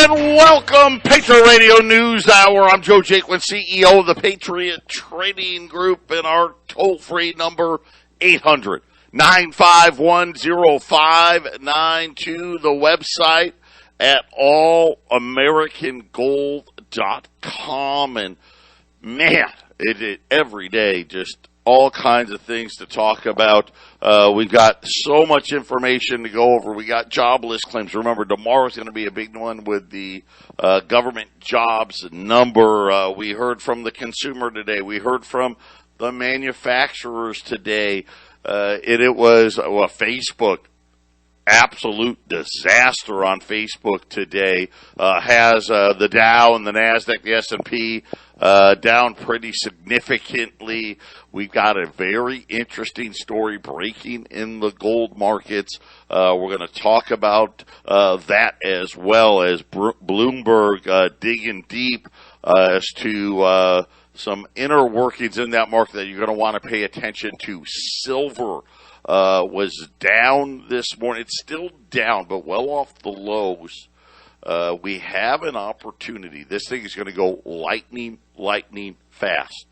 And welcome, Patriot Radio News Hour. I'm Joe Jaquint, CEO of the Patriot Trading Group, and our toll-free number, 800-951-0592. The website at allamericangold.com. And, man, every day, just all kinds of things to talk about. We've got so much information to go over. We got jobless claims. Remember, tomorrow's going to be a big one with the government jobs number. We heard from the consumer today. We heard from the manufacturers today. It was Facebook. Absolute disaster on Facebook today. Has the Dow and the NASDAQ, the S&P down pretty significantly. We've got a very interesting story breaking in the gold markets. We're going to talk about that as well as Bloomberg digging deep as to some inner workings in that market that you're going to want to pay attention to. Silver was down this morning. It's still down, but well off the lows. We have an opportunity. This thing is going to go lightning fast.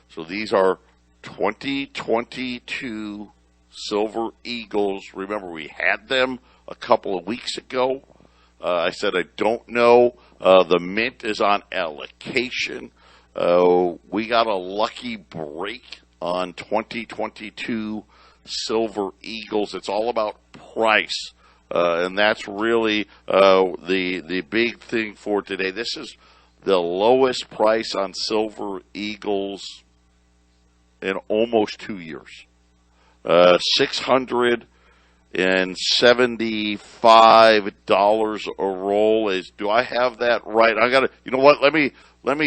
So these are 2022 Silver Eagles. Remember, we had them a couple of weeks ago. I said I don't know. The mint is on allocation. We got a lucky break on 2022 Silver Eagles. It's all about price, and that's really the big thing for today. This is the lowest price on Silver Eagles in almost 2 years. $675 a roll. Do I have that right? I got to. You know what? Let me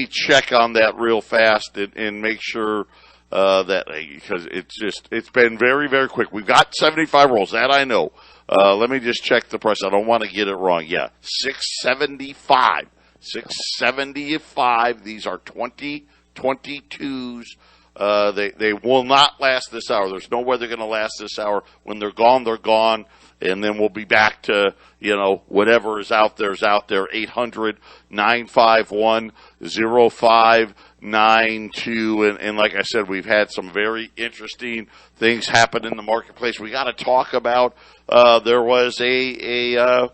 check on that real fast and make sure. That because it's been very, very quick. We've got 75 rolls, that I know. Let me just check the price. I don't want to get it wrong. Yeah, 675. 675. These are 2022s. They will not last this hour. There's no way they're going to last this hour. When they're gone, they're gone. And then we'll be back to, whatever is out there is out there. 800-951-0592. And like I said, we've had some very interesting things happen in the marketplace. We got to talk about, there was a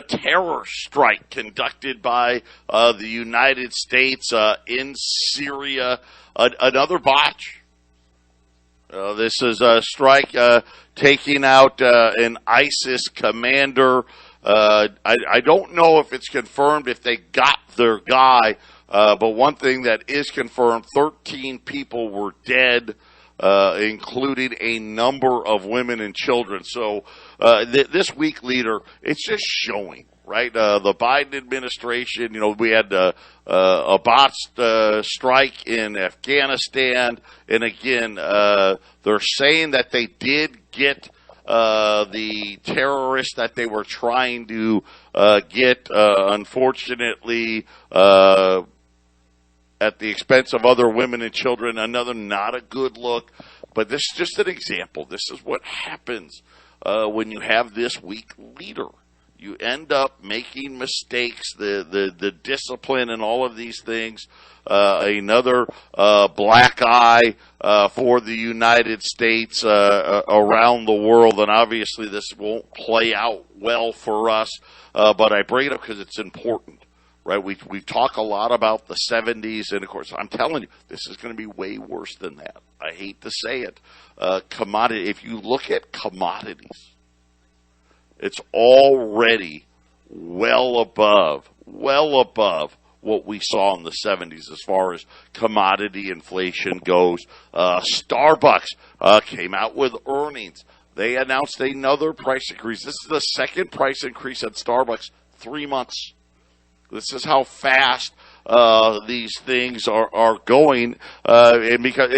terror strike conducted by the United States in Syria. Another botch. This is a strike taking out an ISIS commander. I don't know if it's confirmed if they got their guy, but one thing that is confirmed, 13 people were dead, including a number of women and children. So this week leader, it's just showing. Right, the Biden administration, we had a botched strike in Afghanistan, and again, they're saying that they did get the terrorists that they were trying to get, unfortunately, at the expense of other women and children. Another not a good look, but this is just an example. This is what happens when you have this weak leader. You end up making mistakes, the discipline and all of these things. Another black eye for the United States around the world. And obviously this won't play out well for us, but I bring it up because it's important. Right? We talk a lot about the 70s, and of course, I'm telling you, this is going to be way worse than that. I hate to say it. Commodity. If you look at commodities, it's already well above what we saw in the 70s as far as commodity inflation goes. Starbucks came out with earnings. They announced another price increase. This is the second price increase at Starbucks 3 months. This is how fast these things are going, and because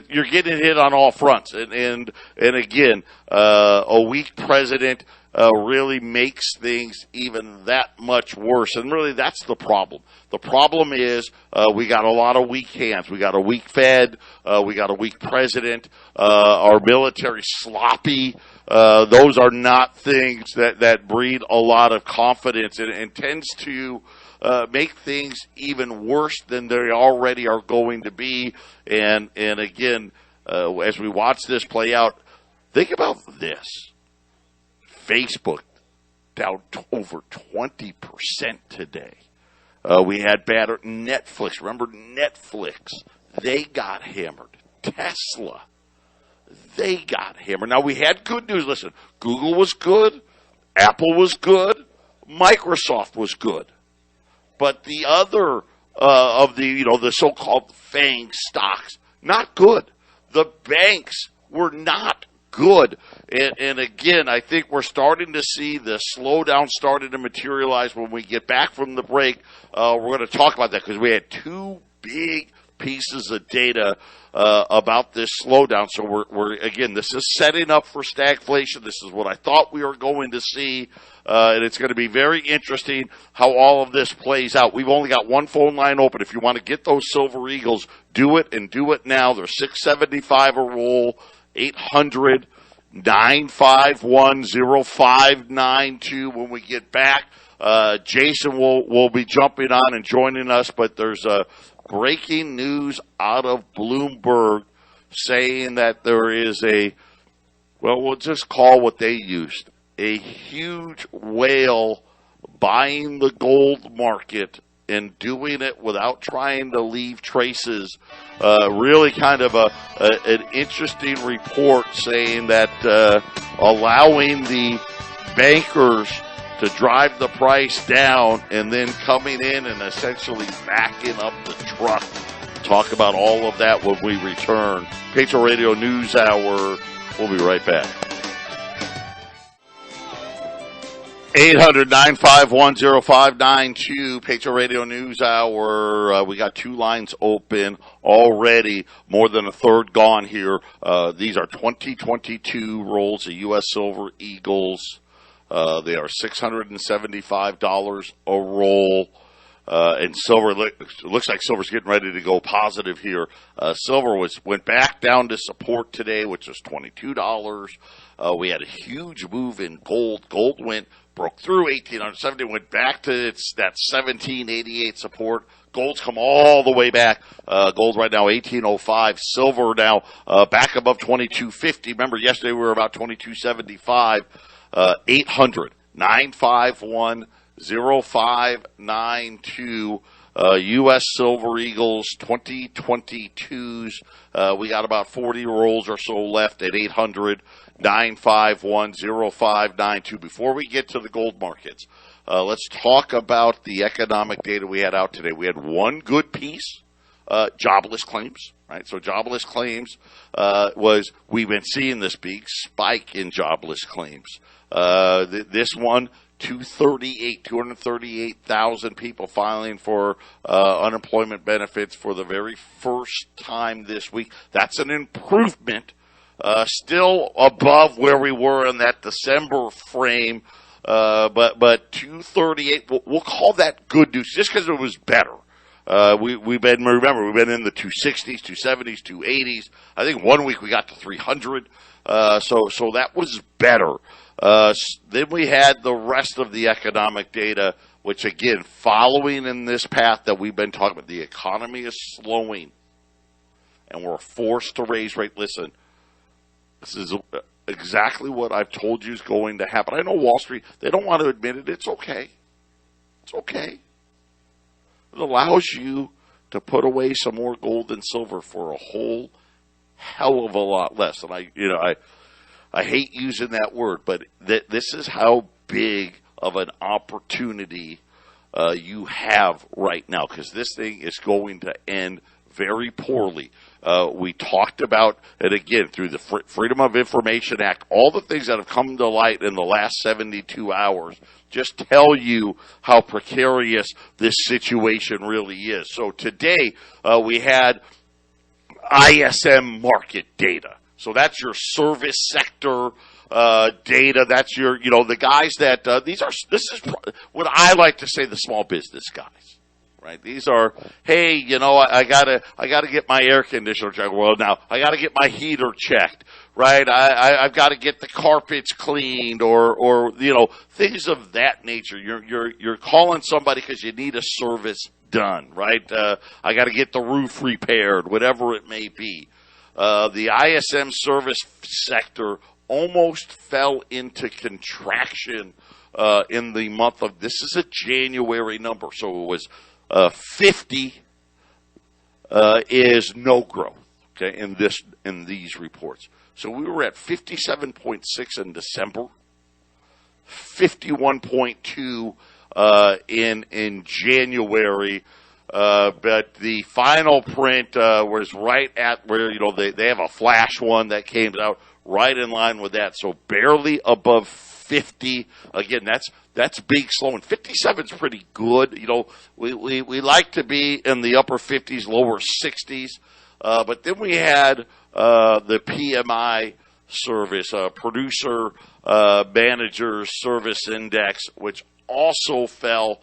you're getting hit on all fronts. And again, a weak president really makes things even that much worse. And really, that's the problem. The problem is we got a lot of weak hands. We got a weak Fed. We got a weak president. Our military sloppy. those are not things that breed a lot of confidence and tends to make things even worse than they already are going to be. And again, as we watch this play out, think about this. Facebook down over 20% today. We had better Netflix. Remember Netflix? They got hammered. Tesla, they got hammered. Now, we had good news. Listen, Google was good. Apple was good. Microsoft was good. But the other of the so-called FANG stocks, not good. The banks were not good. And again, I think we're starting to see the slowdown starting to materialize. When we get back from the break, we're going to talk about that because we had two big pieces of data about this slowdown. So we're again, this is setting up for stagflation. This is what I thought we were going to see, and it's going to be very interesting how all of this plays out. We've only got one phone line open. If you want to get those Silver Eagles, do it and do it now. They're $6.75 a roll. 800-951-0592. When we get back, Jason will be jumping on and joining us, but there's a breaking news out of Bloomberg saying that there is we'll just call what they used, a huge whale buying the gold market and doing it without trying to leave traces. Really kind of an interesting report saying that allowing the bankers to drive the price down and then coming in and essentially backing up the truck. Talk about all of that when we return. Patriot Radio News Hour. We'll be right back. 800-951-0592, Patriot Radio News Hour. We got two lines open already, more than a third gone here. These are 2022 rolls of U.S. Silver Eagles. They are $675 a roll. And silver, looks like silver's getting ready to go positive here. Silver went back down to support today, which was $22. We had a huge move in gold. Gold broke through 1,870, went back to that 1,788 support. Gold's come all the way back. Gold right now 1,805. Silver now back above 2,250. Remember, yesterday we were about 2,275. 800-951-0592. U.S. Silver Eagles 2022s. We got about 40 rolls or so left at 800-951-0592. Before we get to the gold markets, let's talk about the economic data we had out today. We had one good piece, jobless claims, right? So jobless claims we've been seeing this big spike in jobless claims. This one, 238,000 people filing for unemployment benefits for the very first time this week. That's an improvement, still above where we were in that December frame, but 238, we'll call that good news just because it was better. We've been in the 260s, 270s, 280s. I think 1 week we got to 300. So that was better. Then we had the rest of the economic data, which again, following in this path that we've been talking about, the economy is slowing and we're forced to raise rate. Listen, this is exactly what I've told you is going to happen. I know Wall Street, they don't want to admit it. It's okay. It's okay. It allows you to put away some more gold and silver for a whole hell of a lot less. And I hate using that word, but this is how big of an opportunity you have right now, because this thing is going to end very poorly. We talked about it again through the Freedom of Information Act, all the things that have come to light in the last 72 hours just tell you how precarious this situation really is. So today we had ISM market data. So that's your service sector data. That's your, the guys that this is what I like to say, the small business guys, right? These are, hey, I gotta get my air conditioner checked. Well, now I gotta get my heater checked, right? I've got to get the carpets cleaned, or things of that nature. You're calling somebody because you need a service done, right? I got to get the roof repaired, whatever it may be. The ISM service sector almost fell into contraction in the month of, this is a January number, so it was 50 is no growth, okay, in these reports. So we were at 57.6 in December, 51.2 in January, but the final print was right at where they have a flash one that came out right in line with that, so barely above 50. Again, that's big slowing. 57 is pretty good. We like to be in the upper 50s, lower 60s. But then we had the PMI service, producer manager service index, which also fell.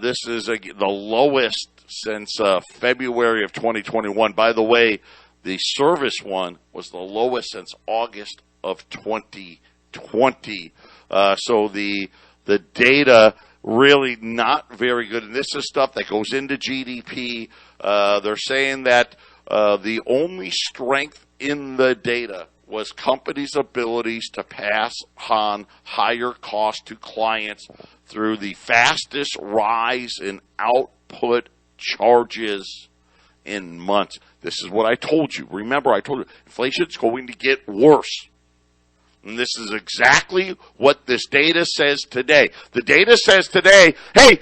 This is the lowest since February of 2021. By the way, the service one was the lowest since August of 2020. So the data really not very good. And this is stuff that goes into GDP. They're saying that the only strength in the data was companies' abilities to pass on higher costs to clients through the fastest rise in output charges in months. This is what I told you. Remember, I told you inflation's going to get worse. And this is exactly what this data says today. The data says today, hey,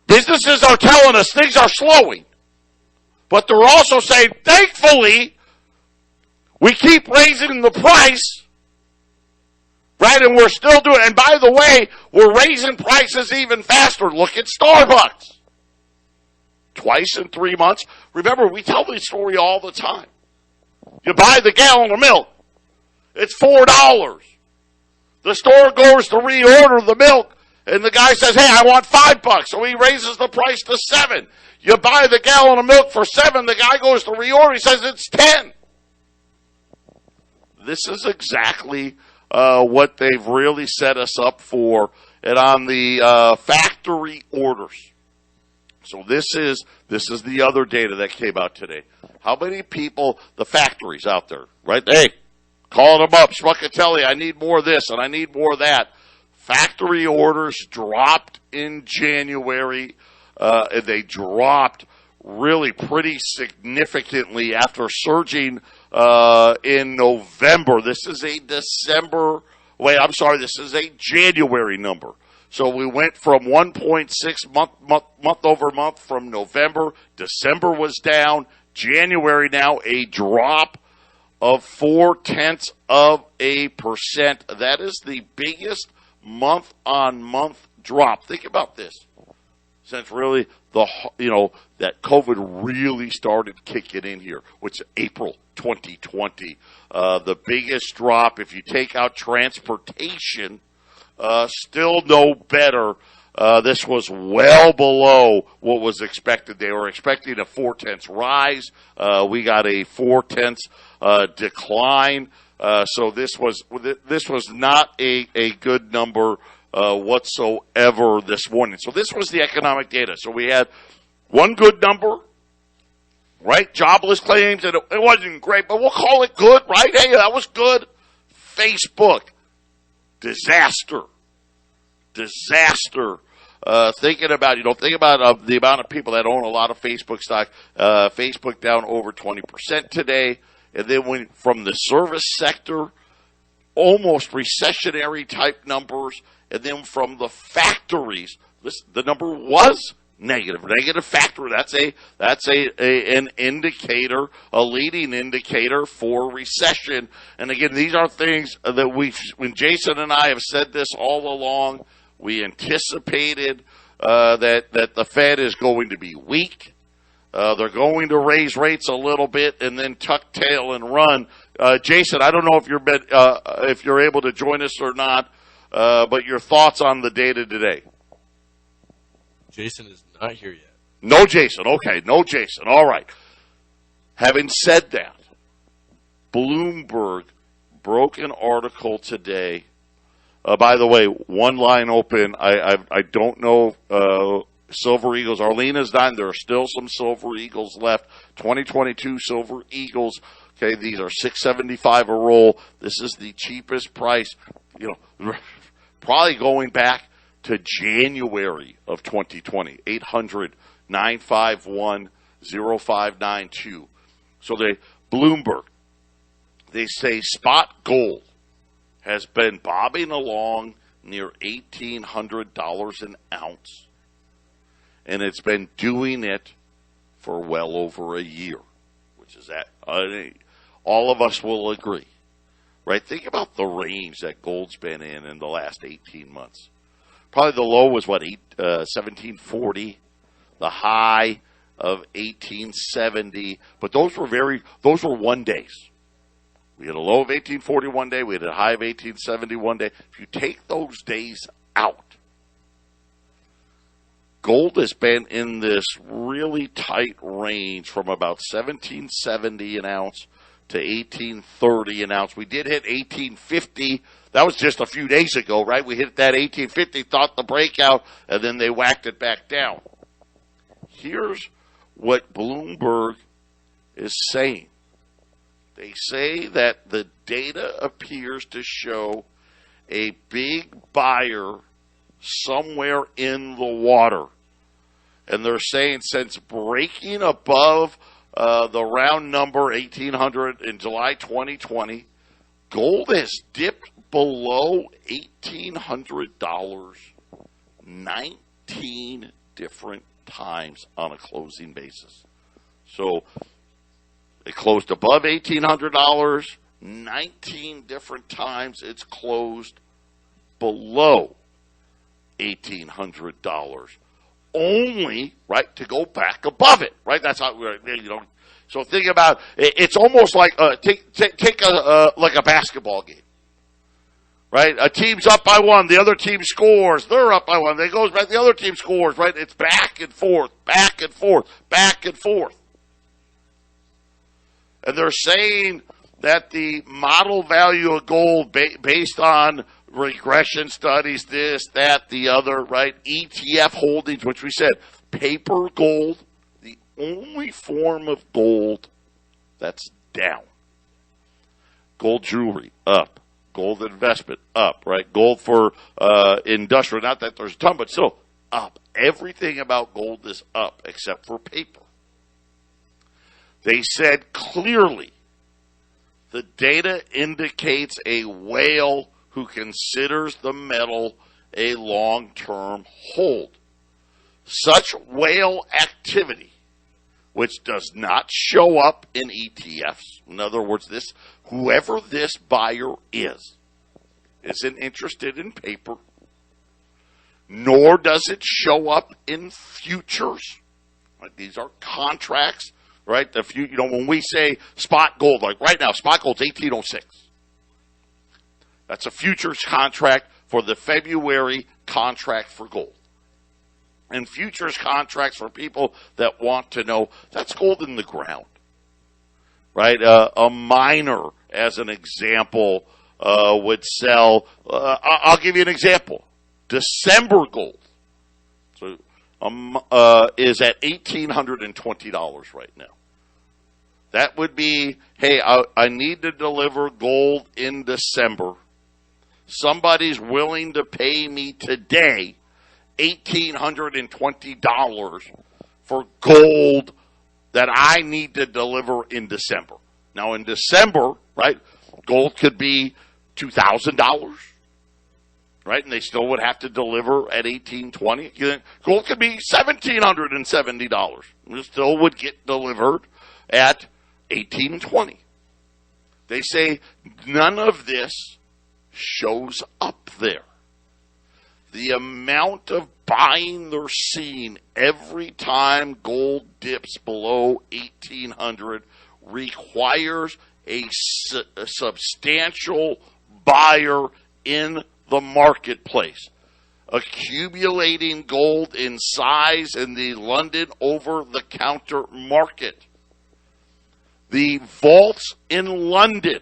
businesses are telling us things are slowing. But they're also saying, thankfully, we keep raising the price, right? And we're still doing it. And by the way, we're raising prices even faster. Look at Starbucks. Twice in 3 months. Remember, we tell this story all the time. You buy the gallon of milk. It's $4. The store goes to reorder the milk, and the guy says, hey, I want $5. So he raises the price to $7. You buy the gallon of milk for $7. The guy goes to reorder. He says it's $10. This is exactly what they've really set us up for. And on the factory orders. So this is the other data that came out today. How many people, the factories out there, right? Hey, calling them up, Smuckatelli, I need more of this and I need more of that. Factory orders dropped in January. They dropped really pretty significantly after surging in November. This is a this is a January number. So we went from 1.6 month over month from November. December was down. January now a drop of 0.4%. That is the biggest month-on-month drop. Think about this. Since really that COVID really started kicking in here, which is April 2020. The biggest drop, if you take out transportation, still no better. This was well below what was expected. They were expecting a 0.4 rise. We got a 0.4 decline. So this was not a good number whatsoever this morning. So this was the economic data. So we had one good number, right? Jobless claims, and it wasn't great, but we'll call it good, right? Hey, that was good. Facebook, disaster. Thinking about the amount of people that own a lot of Facebook stock. Facebook down over 20% today. And then from the service sector, almost recessionary type numbers. And then from the factories, the number was negative factory. That's an indicator, a leading indicator for recession. And again, these are things that when Jason and I have said this all along, we anticipated that the Fed is going to be weak. They're going to raise rates a little bit and then tuck tail and run. Jason, I don't know if you're able to join us or not, but your thoughts on the data today. Jason is not here yet. No Jason. Okay, no Jason. All right. Having said that, Bloomberg broke an article today. By the way, one line open. I don't know Silver Eagles. Arlena's done. There are still some Silver Eagles left. 2022 Silver Eagles. Okay, these are $6.75 a roll. This is the cheapest price. You know, probably going back to January of 2020. 800-951-0592. So Bloomberg, they say spot gold has been bobbing along near $1,800 an ounce. And it's been doing it for well over a year, which is that all of us will agree, right? Think about the range that gold's been in the last 18 months. Probably the low was 1740, the high of 1870, but those were 1 days. We had a low of 1840 one day, we had a high of 1870 one day. If you take those days out, gold has been in this really tight range from about 1770 an ounce to 1830 an ounce. We did hit 1850. That was just a few days ago, right? We hit that 1850, thought the breakout, and then they whacked it back down. Here's what Bloomberg is saying. They say that the data appears to show a big buyer somewhere in the water. And they're saying since breaking above the round number 1,800 in July 2020, gold has dipped below $1,800 19 different times on a closing basis. So it closed above $1,800, 19 different times it's closed below $1,800. Only, right, to go back above it, right? That's how, so think about it. It's almost like, take like a basketball game, right? A team's up by 1, the other team scores, they're up by 1, they goes back, the other team scores, right? It's back and forth, back and forth, back and forth. And they're saying that the model value of gold based on regression studies, this, that, the other, right? ETF holdings, which we said, paper gold, the only form of gold that's down. Gold jewelry, up. Gold investment, up, right? Gold for industrial, not that there's a ton, but still up. Everything about gold is up except for paper. They said clearly the data indicates a whale who considers the metal a long-term hold. Such whale activity, which does not show up in ETFs, in other words, whoever this buyer isn't interested in paper, nor does it show up in futures. Right? These are contracts, right? When we say spot gold, like right now, spot gold's 1806. That's a futures contract for the February contract for gold. And futures contracts for people that want to know, that's gold in the ground, right? A miner, as an example, would sell, I'll give you an example. December gold is at $1,820 right now. That would be, hey, I need to deliver gold in December. Somebody's willing to pay me today $1,820 for gold that I need to deliver in December. Now, in December, right, gold could be $2,000, right, and they still would have to deliver at $1,820. Gold could be $1,770. It still would get delivered at $1,820. They say none of this shows up there. The amount of buying they're seeing every time gold dips below 1,800 requires a substantial buyer in the marketplace. accumulating gold in size in the London over-the-counter market. The vaults in London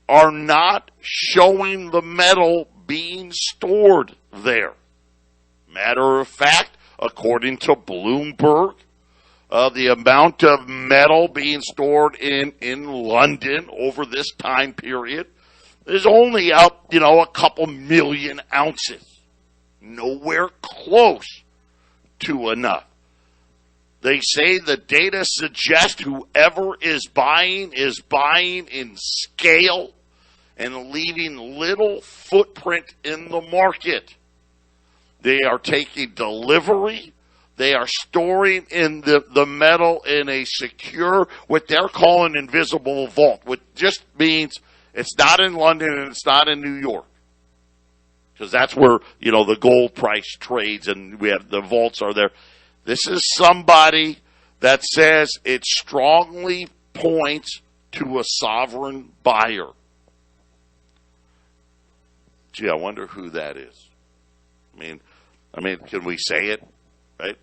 are not showing the metal being stored there. Matter of fact, according to Bloomberg, the amount of metal being stored in London over this time period is only up, a couple million ounces. Nowhere close to enough. They say the data suggests whoever is buying in scale and leaving little footprint in the market. They are taking delivery. They are storing in the metal in a secure, what they're calling invisible vault, which just means it's not in London and it's not in New York. Because that's where, the gold price trades and we have the vaults are there. This is somebody that says it strongly points to a sovereign buyer. Gee, I wonder who that is. I mean, can we say it? Right?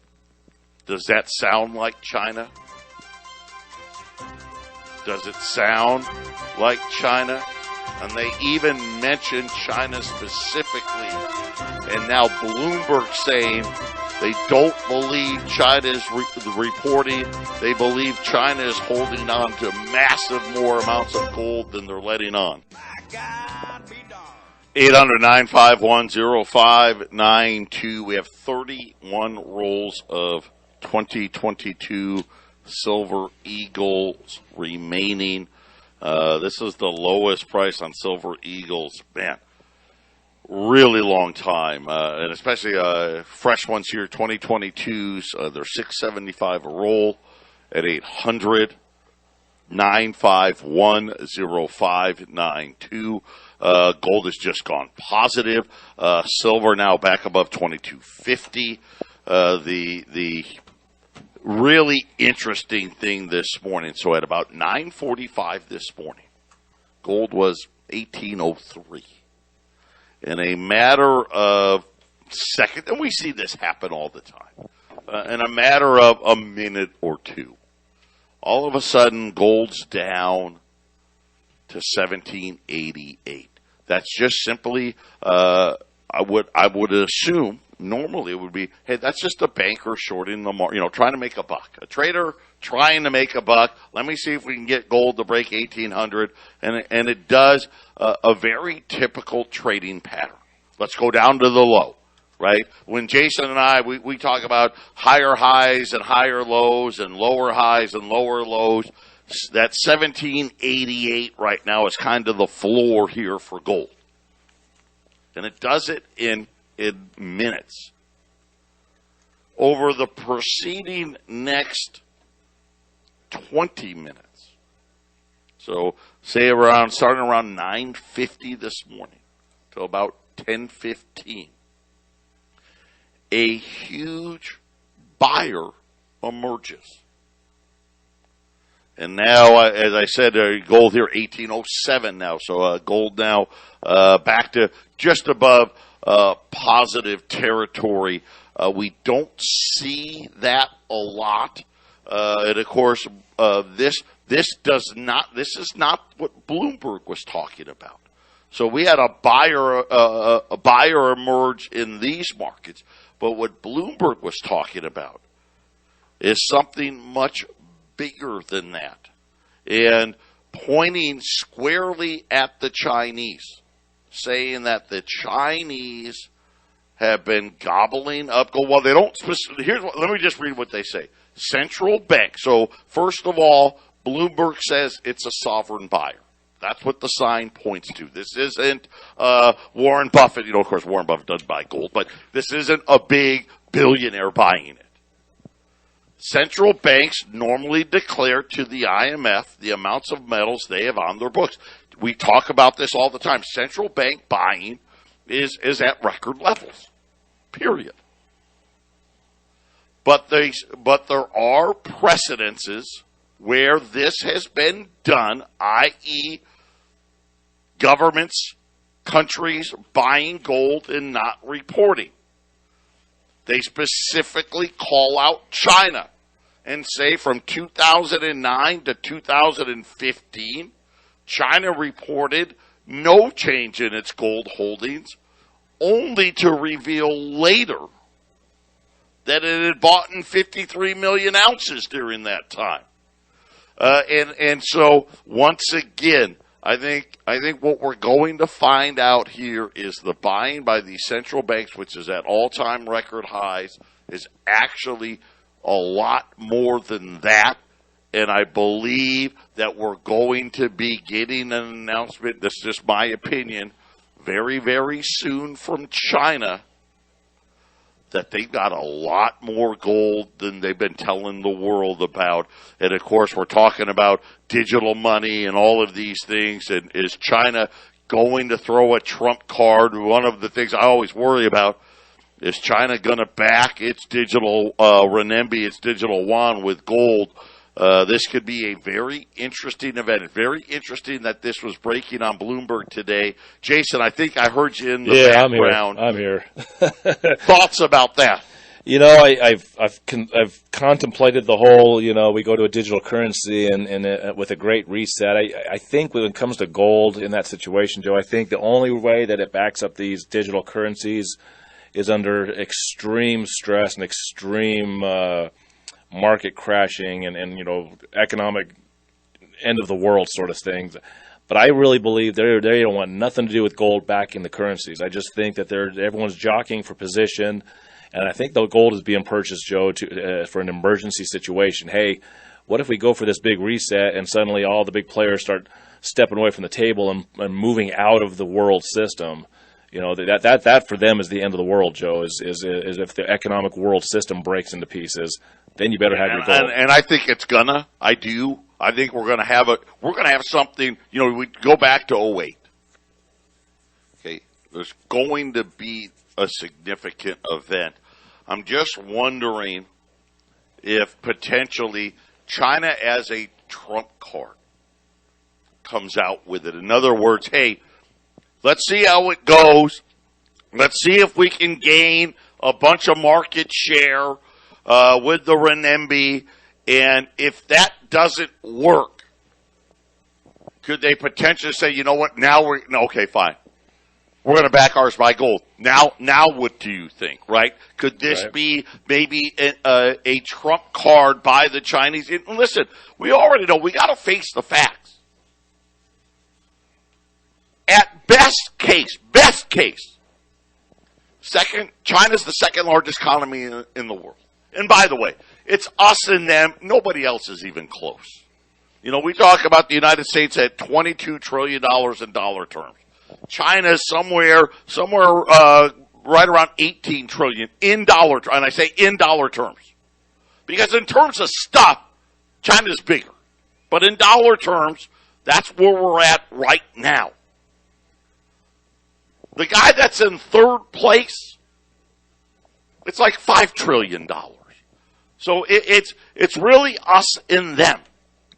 Does that sound like China? Does it sound like China? And they even mentioned China specifically. And now Bloomberg saying they don't believe China's reporting. They believe China is holding on to massive more amounts of gold than they're letting on. 800-951-0592. We have 31 rolls of 2022 Silver Eagles remaining. This is the lowest price on Silver Eagles. Man, really long time. And especially fresh ones here, 2022s. They're $6.75 a roll at 800-951-0592. Gold has just gone positive. Silver now back above 22.50. The really interesting thing this morning. So at about 9:45 this morning, gold was 1803. In a matter of seconds, and we see this happen all the time, in a matter of a minute or two, all of a sudden gold's down to 1788. That's just simply, I would assume, normally it would be, hey, that's just a banker shorting the market, trying to make a buck. A trader trying to make a buck. Let me see if we can get gold to break 1800. And it does a very typical trading pattern. Let's go down to the low, right? When Jason and I, we talk about higher highs and higher lows and lower highs and lower lows. That 1788 right now is kind of the floor here for gold. And it does it in minutes. Over the preceding next 20 minutes. So say starting around 9:50 this morning till about 10:15. A huge buyer emerges. And now, as I said, gold here, 1807 now. So gold now back to just above positive territory. We don't see that a lot. And of course, this is not what Bloomberg was talking about. So we had a buyer emerge in these markets. But what Bloomberg was talking about is something much bigger than that, and pointing squarely at the Chinese, saying that the Chinese have been gobbling up gold. Well, they don't. Let me just read what they say. Central bank. So first of all, Bloomberg says it's a sovereign buyer. That's what the sign points to. This isn't Warren Buffett. Of course, Warren Buffett does buy gold, but this isn't a big billionaire buying it. Central banks normally declare to the IMF the amounts of metals they have on their books. We talk about this all the time. Central bank buying is at record levels, period. But there are precedences where this has been done, i.e., governments countries buying gold and not reporting. They specifically call out China and say from 2009 to 2015, China reported no change in its gold holdings, only to reveal later that it had bought in 53 million ounces during that time. And so, once again, I think what we're going to find out here is the buying by these central banks, which is at all-time record highs, is actually a lot more than that. And I believe that we're going to be getting an announcement, this is just my opinion, very, very soon from China, that they've got a lot more gold than they've been telling the world about. And, of course, we're talking about digital money and all of these things. And is China going to throw a trump card? One of the things I always worry about, is China going to back its digital renminbi, its digital yuan with gold? This could be a very interesting event. It's very interesting that this was breaking on Bloomberg today. Jason, I think I heard you in the background. I'm here. Thoughts about that? You know, I've contemplated the whole, we go to a digital currency and with a great reset. I think when it comes to gold in that situation, Joe, I think the only way that it backs up these digital currencies is under extreme stress and extreme market crashing and economic end of the world sort of things. But I really believe they don't want nothing to do with gold backing the currencies. I just think that everyone's jockeying for position, and I think the gold is being purchased, Joe, for an emergency situation. Hey, what if we go for this big reset and suddenly all the big players start stepping away from the table and moving out of the world system? That for them is the end of the world, Joe, is if the economic world system breaks into pieces, then you better have your gold. And I think it's gonna. I do. I think we're gonna have something. We go back to 2008. Okay, there's going to be a significant event. I'm just wondering if potentially China as a trump card comes out with it. In other words, hey, let's see how it goes. Let's see if we can gain a bunch of market share with the renminbi. And if that doesn't work, could they potentially say, you know what, okay, fine. We're going to back ours by gold. Now what do you think, right? Could this be maybe a trump card by the Chinese? And listen, we already know we got to face the facts. At best case, China's the second largest economy in the world. And by the way, it's us and them. Nobody else is even close. We talk about the United States at $22 trillion in dollar terms. China's somewhere right around 18 trillion in dollar terms. And I say in dollar terms. Because in terms of stuff, China's bigger. But in dollar terms, that's where we're at right now. The guy that's in third place, it's like $5 trillion. So it's really us and them.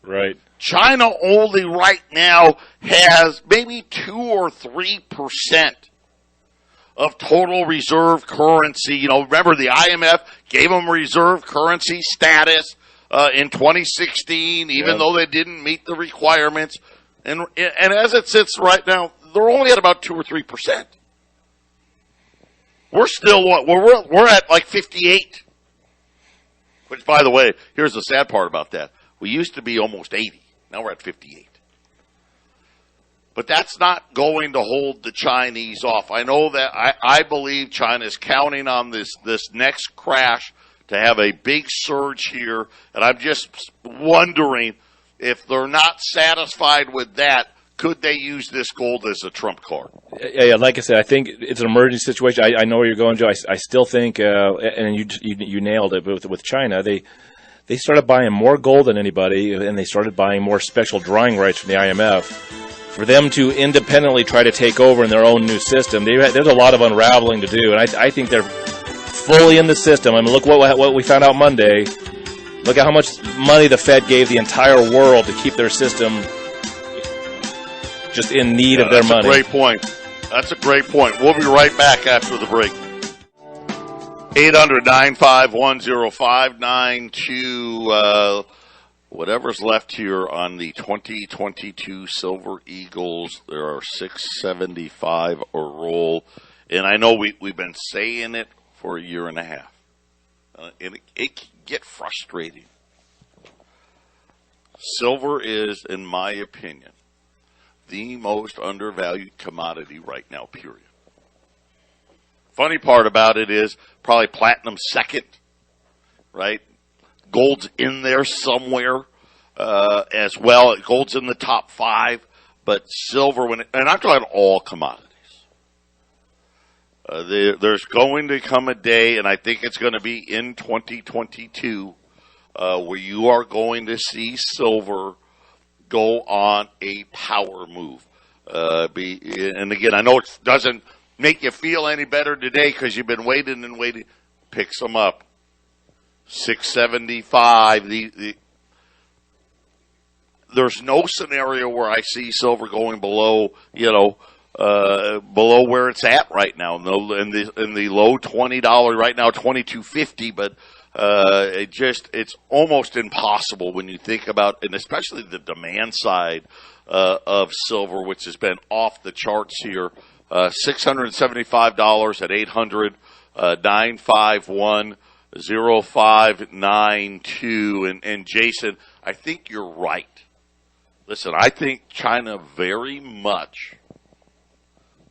Right. China only right now has maybe 2 or 3% of total reserve currency. Remember the IMF gave them reserve currency status in 2016, even though they didn't meet the requirements. And as it sits right now, they're only at about 2 or 3%. We're still we're at like 58. Which, by the way, here's the sad part about that. We used to be almost 80. Now we're at 58. But that's not going to hold the Chinese off. I know that I believe China's counting on this next crash to have a big surge here. And I'm just wondering if they're not satisfied with that, could they use this gold as a trump card? Yeah, like I said, I think it's an emergency situation. I know where you're going, Joe. I still think, and you nailed it, but with China, they started buying more gold than anybody, and they started buying more special drawing rights from the IMF. For them to independently try to take over in their own new system, there's a lot of unraveling to do, and I think they're fully in the system. I mean, look what we found out Monday. Look at how much money the Fed gave the entire world to keep their system just in need of their money. That's a great point. That's a great point. We'll be right back after the break. 800-951-0592. Whatever's left here on the 2022 Silver Eagles, there are 675 a roll. And I know we've been saying it for a year and a half. And it can get frustrating. Silver is, in my opinion, the most undervalued commodity right now, period. Funny part about it is probably platinum second, right? Gold's in there somewhere as well. Gold's in the top 5, but silver, and I'm talking all commodities. There's going to come a day, and I think it's going to be in 2022, where you are going to see silver go on a power move. And again, I know it doesn't make you feel any better today because you've been waiting and waiting. Picks them up. 675. There's no scenario where I see silver going below, below where it's at right now. In the low $20 right now, $22.50, but it's almost impossible when you think about, and especially the demand side of silver, which has been off the charts here. $675 at 800-951-0592. And Jason, I think you're right. Listen, I think China very much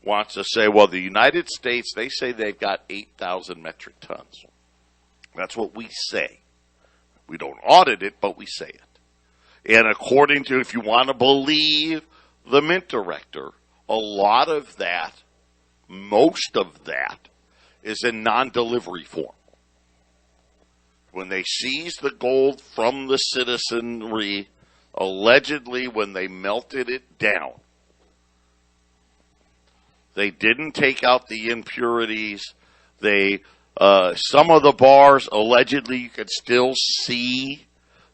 wants to say, well, the United States, they say they've got 8,000 metric tons. That's what we say. We don't audit it, but we say it. And according to, if you want to believe the mint director, a lot of that, most of that, is in non-delivery form. When they seized the gold from the citizenry, allegedly when they melted it down, they didn't take out the impurities. Some of the bars, allegedly, you could still see,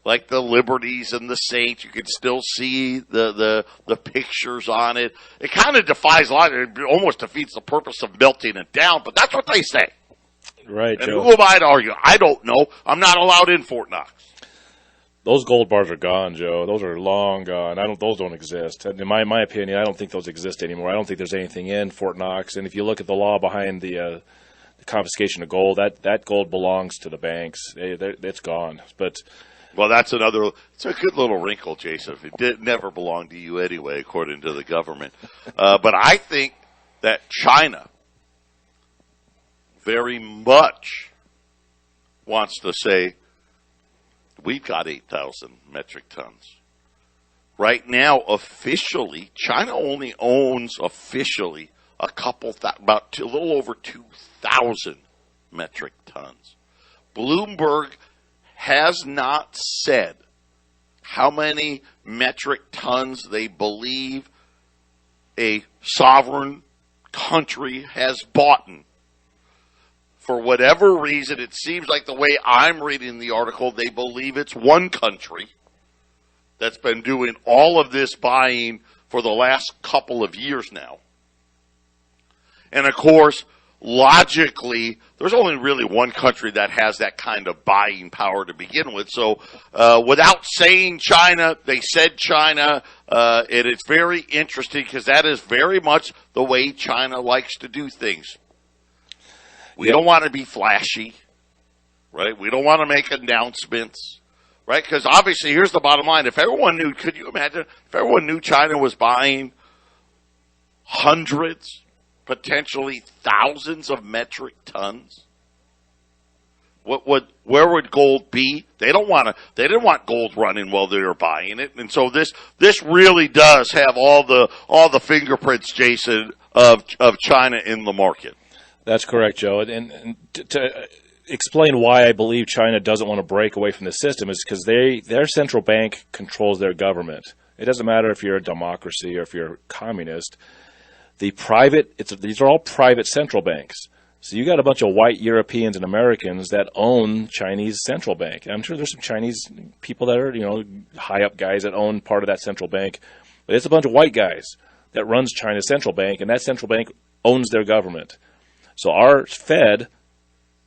like the Liberties and the Saints, you could still see the pictures on it. It kind of defies logic. It almost defeats the purpose of melting it down, but that's what they say. Right, and Joe. Who am I to argue? I don't know. I'm not allowed in Fort Knox. Those gold bars are gone, Joe. Those are long gone. Those don't exist. In my opinion, I don't think those exist anymore. I don't think there's anything in Fort Knox. And if you look at the law behind the confiscation of gold, that gold belongs to the banks. It's gone. But well, it's a good little wrinkle, Jason. It never belonged to you anyway, according to the government. But I think that China very much wants to say, we've got 8,000 metric tons. Right now, officially, China only owns officially a little over 2,000 metric tons. Bloomberg has not said how many metric tons they believe a sovereign country has bought. For whatever reason, it seems like the way I'm reading the article, they believe it's one country that's been doing all of this buying for the last couple of years now. And of course, logically, there's only really one country that has that kind of buying power to begin with. So without saying China, they said China. And it's very interesting because that is very much the way China likes to do things. We don't want to be flashy, right? We don't want to make announcements, right? Because obviously, here's the bottom line. If everyone knew, could you imagine if everyone knew China was buying hundreds, potentially thousands of metric tons? Where would gold be? They didn't want gold running while they were buying it. And so this really does have all the fingerprints, Jason, of China in the market. That's correct, Joe. And to explain why I believe China doesn't want to break away from the system is because their central bank controls their government. It doesn't matter if you're a democracy or if you're a communist. These are all private central banks. So you got a bunch of white Europeans and Americans that own Chinese central bank. And I'm sure there's some Chinese people that are, high up guys that own part of that central bank. But it's a bunch of white guys that runs China's central bank, and that central bank owns their government. So our Fed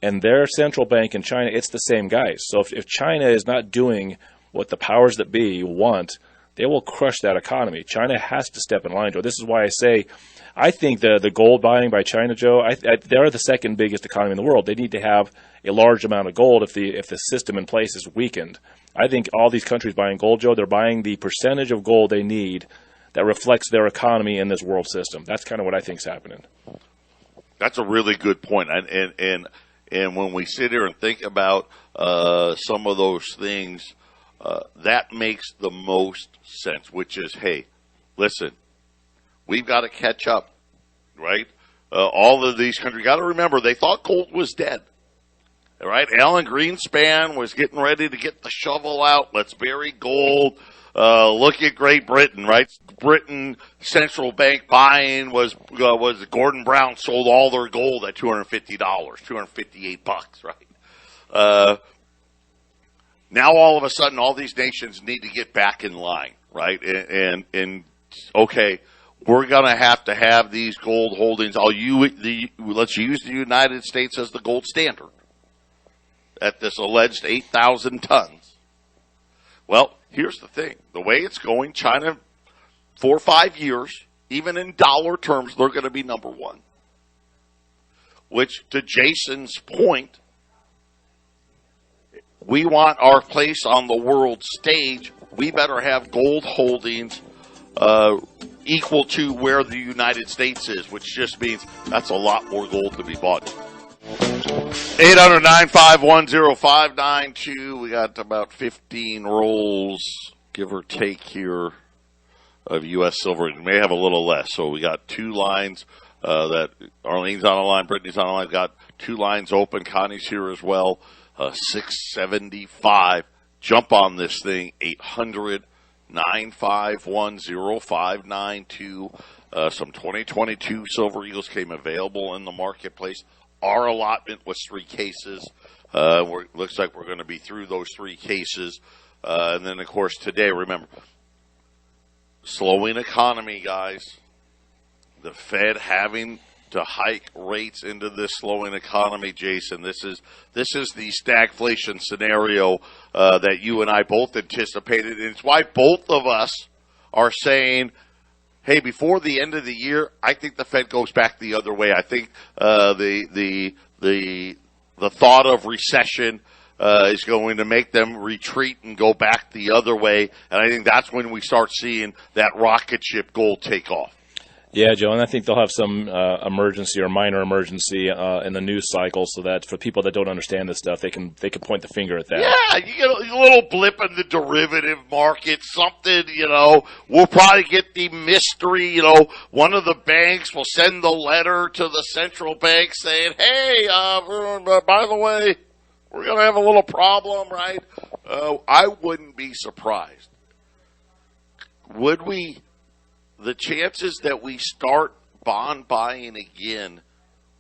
and their central bank in China, it's the same guys. So if China is not doing what the powers that be want, they will crush that economy. China has to step in line, Joe. This is why I say I think the gold buying by China, Joe, they're the second biggest economy in the world. They need to have a large amount of gold if the system in place is weakened. I think all these countries buying gold, Joe, they're buying the percentage of gold they need that reflects their economy in this world system. That's kind of what I think is happening. That's a really good point. And when we sit here and think about some of those things, that makes the most sense, which is, hey, listen, we've got to catch up, right? All of these countries, got to remember, they thought gold was dead, right? Alan Greenspan was getting ready to get the shovel out. Let's bury gold. Look at Great Britain, right? Britain central bank buying was Gordon Brown sold all their gold at $250, $258, right? Now all of a sudden, all these nations need to get back in line, right? And okay, we're going to have these gold holdings. Let's use the United States as the gold standard at this alleged 8,000 tons. Well, here's the thing. The way it's going, China, 4 or 5 years, even in dollar terms, they're going to be number one. Which, to Jason's point, we want our place on the world stage. We better have gold holdings equal to where the United States is, which just means that's a lot more gold to be bought. 800-951-0592. We got about 15 rolls, give or take here, of U.S. silver. We may have a little less. So we got two lines that Arlene's on the line, Brittany's on the line. Got two lines open. Connie's here as well. 675. Jump on this thing. 800-951-0592. Some 2022 Silver Eagles came available in the marketplace. Our allotment was 3 cases. Looks like we're going to be through those 3 cases. And then, of course, today, remember, slowing economy, guys. The Fed having to hike rates into this slowing economy, Jason. This is the stagflation scenario that you and I both anticipated. And it's why both of us are saying, hey, before the end of the year, I think the Fed goes back the other way. I think the thought of recession is going to make them retreat and go back the other way. And I think that's when we start seeing that rocket ship gold take off. Yeah, Joe, and I think they'll have some emergency or minor emergency in the news cycle, so that for people that don't understand this stuff, they can point the finger at that. Yeah, you get a little blip in the derivative market, something, we'll probably get the mystery, one of the banks will send the letter to the central bank saying, hey, by the way, we're going to have a little problem, right? I wouldn't be surprised. Would we? The chances that we start bond buying again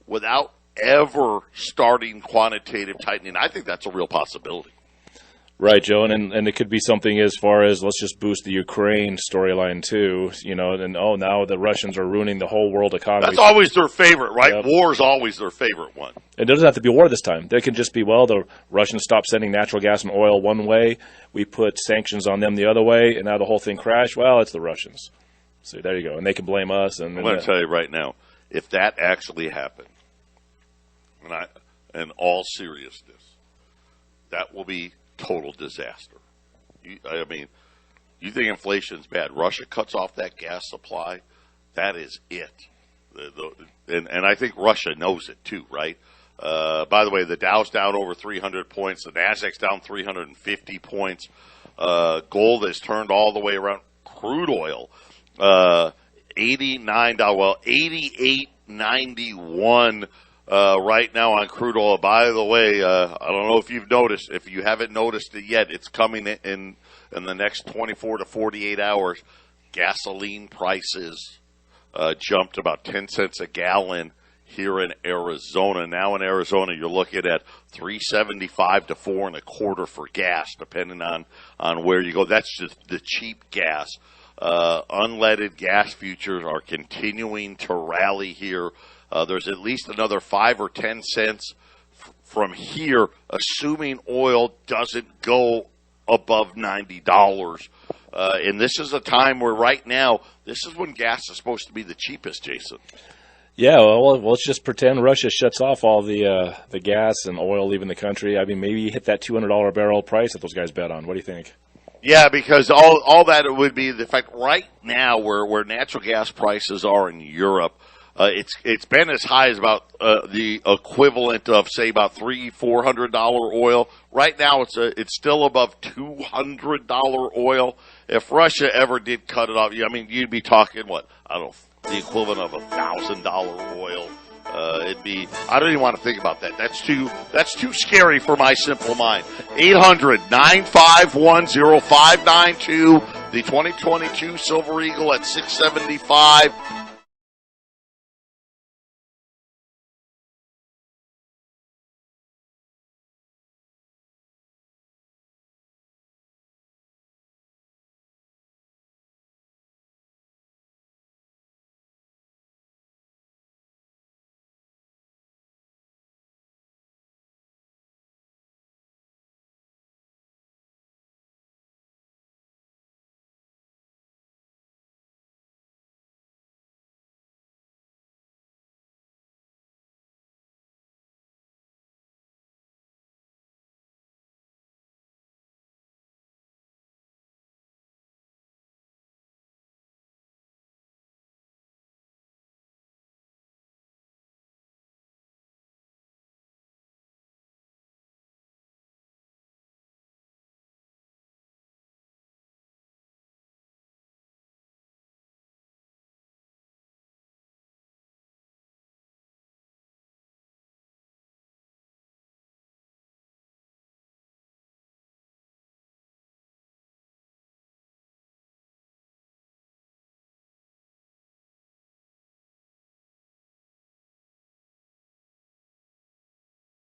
without ever starting quantitative tightening, I think that's a real possibility. Right, Joe, and it could be something as far as let's just boost the Ukraine storyline too, and now the Russians are ruining the whole world economy. That's always their favorite, right? Yep. War is always their favorite one. It doesn't have to be war this time. There can just be, the Russians stop sending natural gas and oil one way, we put sanctions on them the other way, and now the whole thing crashed. Well, it's the Russians. So there you go, and they can blame us. And I'm going to tell you right now, if that actually happened, in all seriousness, that will be total disaster. You think inflation's bad? Russia cuts off that gas supply. That is it. And I think Russia knows it too, right? By the way, the Dow's down over 300 points. The Nasdaq's down 350 points. Gold has turned all the way around. Crude oil, $89. Well, 88.91 right now on crude oil. By the way, I don't know if you've noticed. If you haven't noticed it yet, it's coming in the next 24 to 48 hours. Gasoline prices jumped about 10 cents a gallon here in Arizona. Now in Arizona, you're looking at $3.75 to $4.25 for gas, depending on where you go. That's just the cheap gas. Unleaded gas futures are continuing to rally here. There's at least another 5 or 10 cents from here, assuming oil doesn't go above $90. And this is a time where right now, this is when gas is supposed to be the cheapest, Jason. Yeah, well, let's just pretend Russia shuts off all the gas and oil leaving the country. I mean, maybe you hit that $200 a barrel price that those guys bet on. What do you think? Yeah, because all that it would be the fact right now where natural gas prices are in Europe, it's been as high as about the equivalent of say about $400 oil. Right now it's still above $200 oil. If Russia ever did cut it off, I mean you'd be talking what I don't know. The equivalent of $1,000 oil. I don't even want to think about that. That's too scary for my simple mind. 800-951-0592. The 2022 Silver Eagle at $675.